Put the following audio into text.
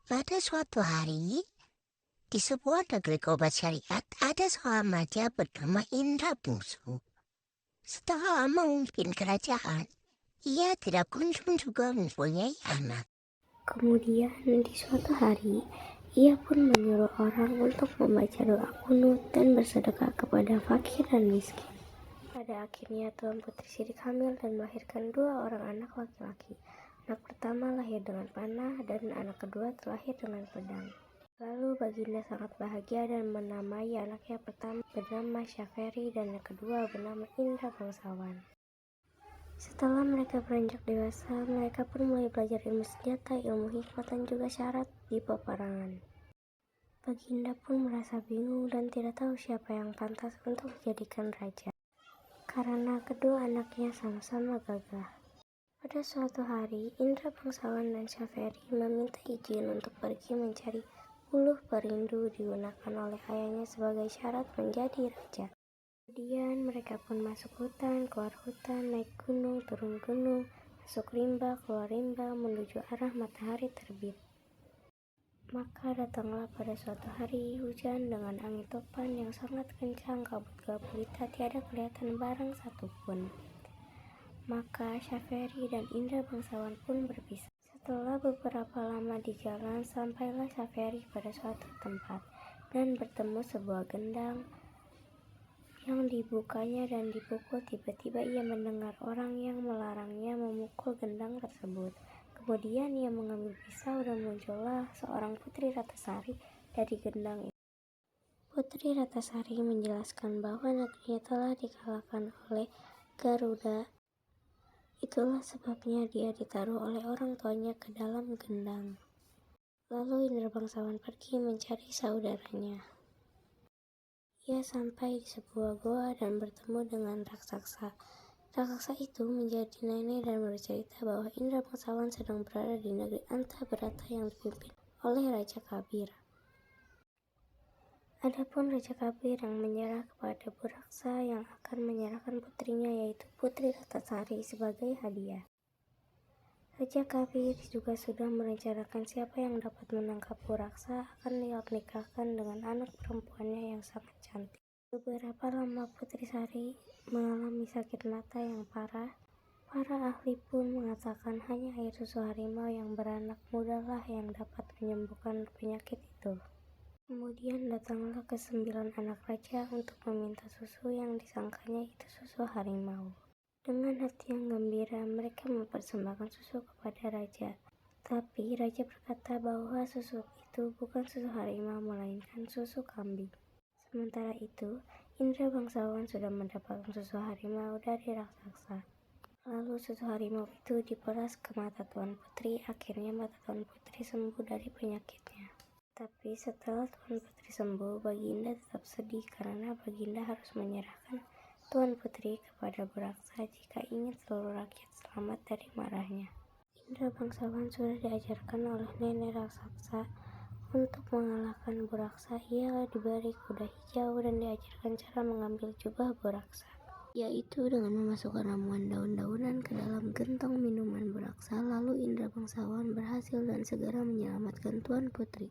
Pada suatu hari, di sebuah negeri kobat syariat, ada seorang raja bernama Indra Bungsu. Setelah memimpin kerajaan, ia tidak kunjung juga mempunyai anak. Kemudian di suatu hari, ia pun menyuruh orang untuk membaca doa kunut dan bersedekah kepada fakir dan miskin. Pada akhirnya Tuan Putri Sidik hamil dan melahirkan 2 orang anak laki-laki. Anak pertama lahir dengan panah dan anak kedua terlahir dengan pedang. Lalu Baginda sangat bahagia dan menamai anaknya pertama bernama Syaferi dan yang kedua bernama Indra Bangsawan. Setelah mereka beranjak dewasa, mereka pun mulai belajar ilmu senjata, ilmu hikmat dan juga syarat di peperangan. Baginda pun merasa bingung dan tidak tahu siapa yang pantas untuk dijadikan raja, karena kedua anaknya sama-sama gagah. Pada suatu hari, Indra Bangsawan dan Syaferi meminta izin untuk pergi mencari uluh perindu digunakan oleh ayahnya sebagai syarat menjadi raja. Kemudian mereka pun masuk hutan, keluar hutan, naik gunung, turun gunung, masuk rimba, keluar rimba, menuju arah matahari terbit. Maka datanglah pada suatu hari hujan dengan angin topan yang sangat kencang, kabut gulita tiada kelihatan barang satupun. Maka Syaferi dan Indra Bangsawan pun berpisah. Setelah beberapa lama di jalan, sampailah Syaferi pada suatu tempat dan bertemu sebuah gendang yang dibukanya dan dipukul. Tiba-tiba ia mendengar orang yang melarangnya memukul gendang tersebut. Kemudian ia mengambil pisau dan muncullah seorang putri Ratasari dari gendang itu. Putri Ratasari menjelaskan bahwa negerinya telah dikalahkan oleh Garuda. Itulah sebabnya dia ditaruh oleh orang tuanya ke dalam gendang. Lalu Indra Bangsawan pergi mencari saudaranya. Ia sampai di sebuah goa dan bertemu dengan raksasa. Raksasa itu menjadi nenek dan bercerita bahwa Indra Bangsawan sedang berada di negeri Antabrata yang dipimpin oleh Raja Kabir. Adapun Raja Kabir yang menyerah kepada Buraksa yang akan menyerahkan putrinya, yaitu Putri Ratasari, sebagai hadiah. Raja Kabir juga sudah merencanakan siapa yang dapat menangkap Buraksa akan dinikahkan dengan anak perempuannya yang sangat cantik. Beberapa lama Putri Sari mengalami sakit mata yang parah. Para ahli pun mengatakan hanya air susu harimau yang beranak mudalah yang dapat menyembuhkan penyakit itu. Kemudian datanglah ke-9 anak raja untuk meminta susu yang disangkanya itu susu harimau. Dengan hati yang gembira mereka mempersembahkan susu kepada raja. Tapi raja berkata bahwa susu itu bukan susu harimau melainkan susu kambing. Sementara itu, Indra Bangsawan sudah mendapatkan susu harimau dari raksasa. Lalu susu harimau itu diperas ke mata Tuan Putri. Akhirnya mata Tuan Putri sembuh dari penyakitnya. Tapi setelah Tuan Putri sembuh, Baginda tetap sedih karena Baginda harus menyerahkan Tuan Putri kepada Buraksa jika ingin seluruh rakyat selamat dari marahnya. Indra Bangsawan sudah diajarkan oleh nenek raksasa untuk mengalahkan Buraksa. Ia diberi kuda hijau dan diajarkan cara mengambil jubah Buraksa, yaitu dengan memasukkan ramuan daun-daunan ke dalam gentong minuman Buraksa. Lalu Indra Bangsawan berhasil dan segera menyelamatkan Tuan Putri.